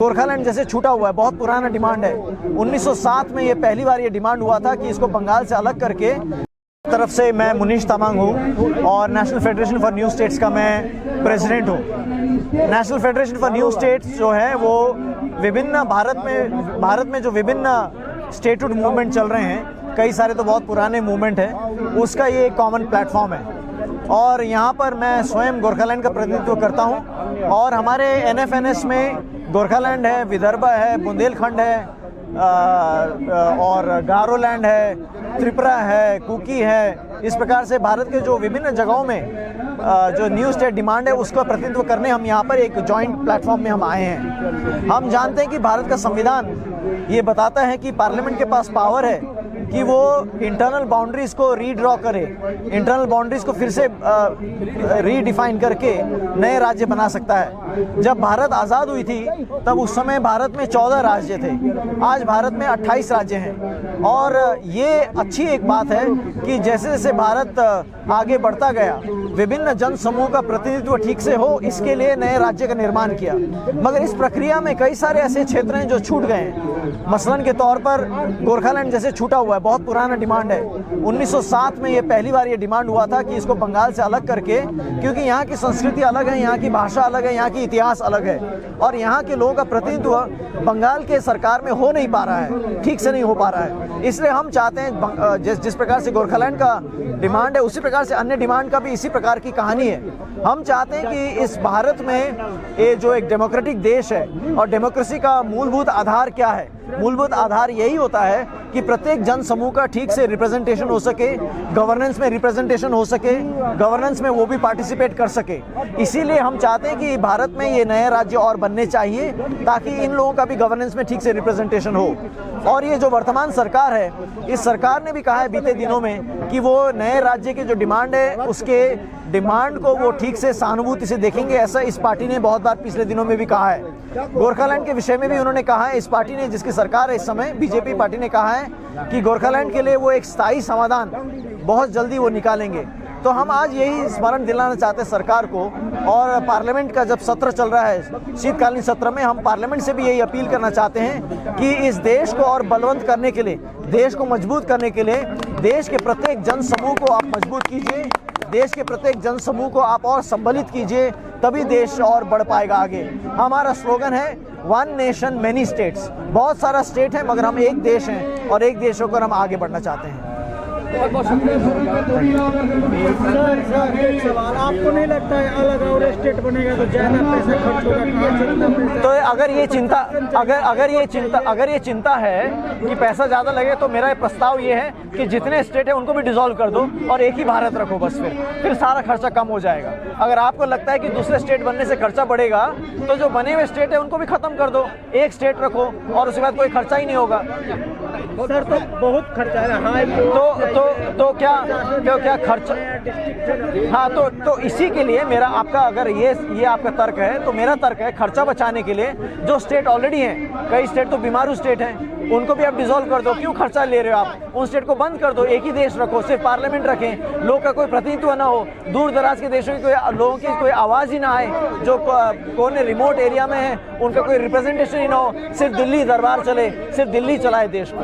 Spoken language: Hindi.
गोरखालैंड जैसे छूटा हुआ है, बहुत पुराना डिमांड है। 1907 में ये पहली बार ये डिमांड हुआ था कि इसको बंगाल से अलग करके। तरफ से मैं मुनीश तामांग हूँ और national federation for new states का मैं प्रेसिडेंट हूँ। National federation for new states जो है वो विभिन्न भारत में जो विभिन्न स्टेटहुड मूवमेंट चल रहे हैं, कई सारे तो बहुत पुराने मूवमेंट हैं, उसका ये एक कॉमन प्लेटफॉर्म है। और यहाँ पर मैं स्वयं गोरखालैंड का प्रतिनिधित्व करता हूँ और हमारे NFNS में गोरखालैंड है, विदर्भा है, बुंदेलखंड है और गारोलैंड है, त्रिपुरा है, कुकी है। इस प्रकार से भारत के जो विभिन्न जगहों में जो न्यू स्टेट डिमांड है उसका प्रतिनिधित्व करने हम यहाँ पर एक जॉइंट प्लेटफॉर्म में हम आए हैं। हम जानते हैं कि भारत का संविधान ये बताता है कि पार्लियामेंट के पास पावर है कि वो इंटरनल बाउंड्रीज को रीड्रॉ करे, इंटरनल बाउंड्रीज को फिर से रीडिफाइन करके नए राज्य बना सकता है। जब भारत आज़ाद हुई थी तब उस समय भारत में 14 राज्य थे, आज भारत में 28 राज्य हैं। और ये अच्छी एक बात है कि जैसे जैसे भारत आगे बढ़ता गया, विभिन्न जन समूह का प्रतिनिधित्व ठीक से हो, इसके लिए नए राज्य का निर्माण किया। मगर इस प्रक्रिया में कई सारे ऐसे क्षेत्र हैं जो छूट गए हैं। मसलन के तौर पर गोरखालैंड जैसे छूटा हुआ है, बहुत पुराना डिमांड है। 1907 में ये पहली बार ये डिमांड हुआ था कि इसको बंगाल से अलग करके, क्योंकि यहाँ की संस्कृति अलग है, यहाँ की भाषा अलग है, यहाँ की इतिहास अलग है और यहाँ के लोगों का प्रतिनिधित्व बंगाल के सरकार में हो नहीं पा रहा है, ठीक से नहीं हो पा रहा है। इसलिए हम चाहते हैं जिस प्रकार से गोरखालैंड का डिमांड है उसी प्रकार से अन्य डिमांड का भी इसी प्रकार की कहानी है। हम चाहते हैं कि इस भारत में ये जो एक डेमोक्रेटिक देश है और डेमोक्रेसी का मूलभूत आधार क्या है, मूलभूत आधार यही होता है कि प्रत्येक जन समूह का ठीक से रिप्रेजेंटेशन हो सके, गवर्नेंस में रिप्रेजेंटेशन हो सके, गवर्नेंस में वो भी पार्टिसिपेट कर सके। इसीलिए हम चाहते हैं कि भारत में ये नए राज्य और बनने चाहिए ताकि इन लोगों का भी गवर्नेंस में ठीक से रिप्रेजेंटेशन हो। और ये जो वर्तमान सरकार है, इस सरकार ने भी कहा है बीते दिनों में कि वो नए राज्य की जो डिमांड है उसके डिमांड को वो ठीक से सहानुभूति से देखेंगे। ऐसा इस पार्टी ने बहुत बार पिछले दिनों में भी कहा है। गोरखालैंड के विषय में भी उन्होंने कहा है, इस पार्टी ने, जिसकी सरकार है इस समय, बीजेपी पार्टी ने कहा है कि गोरखालैंड के लिए वो एक स्थायी समाधान बहुत जल्दी वो निकालेंगे। तो हम आज यही स्मरण दिलाना चाहते हैं सरकार को। और पार्लियामेंट का जब सत्र चल रहा है, शीतकालीन सत्र में, हम पार्लियामेंट से भी यही अपील करना चाहते हैं कि इस देश को और बलवंत करने के लिए, देश को मजबूत करने के लिए देश के प्रत्येक जन समूह को आप मजबूत कीजिए, देश के प्रत्येक जन समूह को आप और संबलित कीजिए, तभी देश और बढ़ पाएगा आगे। हमारा स्लोगन है वन नेशन मैनी स्टेट्स। बहुत सारा स्टेट है मगर हम एक देश हैं और एक देश होकर हम आगे बढ़ना चाहते हैं। सवाल, आपको नहीं लगता है अलग और स्टेट बनेगा तो ज्यादा पैसा खर्च होगा? तो अगर ये चिंता है कि पैसा ज्यादा लगे तो मेरा प्रस्ताव ये है कि जितने स्टेट है उनको भी डिसॉल्व कर दो और एक ही भारत रखो, बस फिर सारा खर्चा कम हो जाएगा। अगर आपको लगता है कि दूसरे स्टेट बनने से खर्चा बढ़ेगा तो जो बने हुए स्टेट है उनको भी खत्म कर दो, एक स्टेट रखो और उसके बाद कोई खर्चा ही नहीं होगा। सर तो बहुत खर्चा है। हाँ, तो क्या खर्च? हाँ, तो इसी के लिए मेरा आपका, अगर ये आपका तर्क है तो मेरा तर्क है खर्चा बचाने के लिए जो स्टेट ऑलरेडी हैं, कई स्टेट तो बीमारू स्टेट हैं, उनको भी आप डिसॉल्व कर दो। क्यों खर्चा ले रहे हो आप? उन स्टेट को बंद कर दो, एक ही देश रखो, सिर्फ पार्लियामेंट रखें, लोग का कोई प्रतिनिधित्व ना हो, दूर दराज के देशों की लोगों की कोई आवाज़ ही ना आए, जो कोने रिमोट एरिया में है उनका कोई रिप्रेजेंटेशन ही ना हो, सिर्फ दिल्ली दरबार चले, सिर्फ दिल्ली चलाए देश को।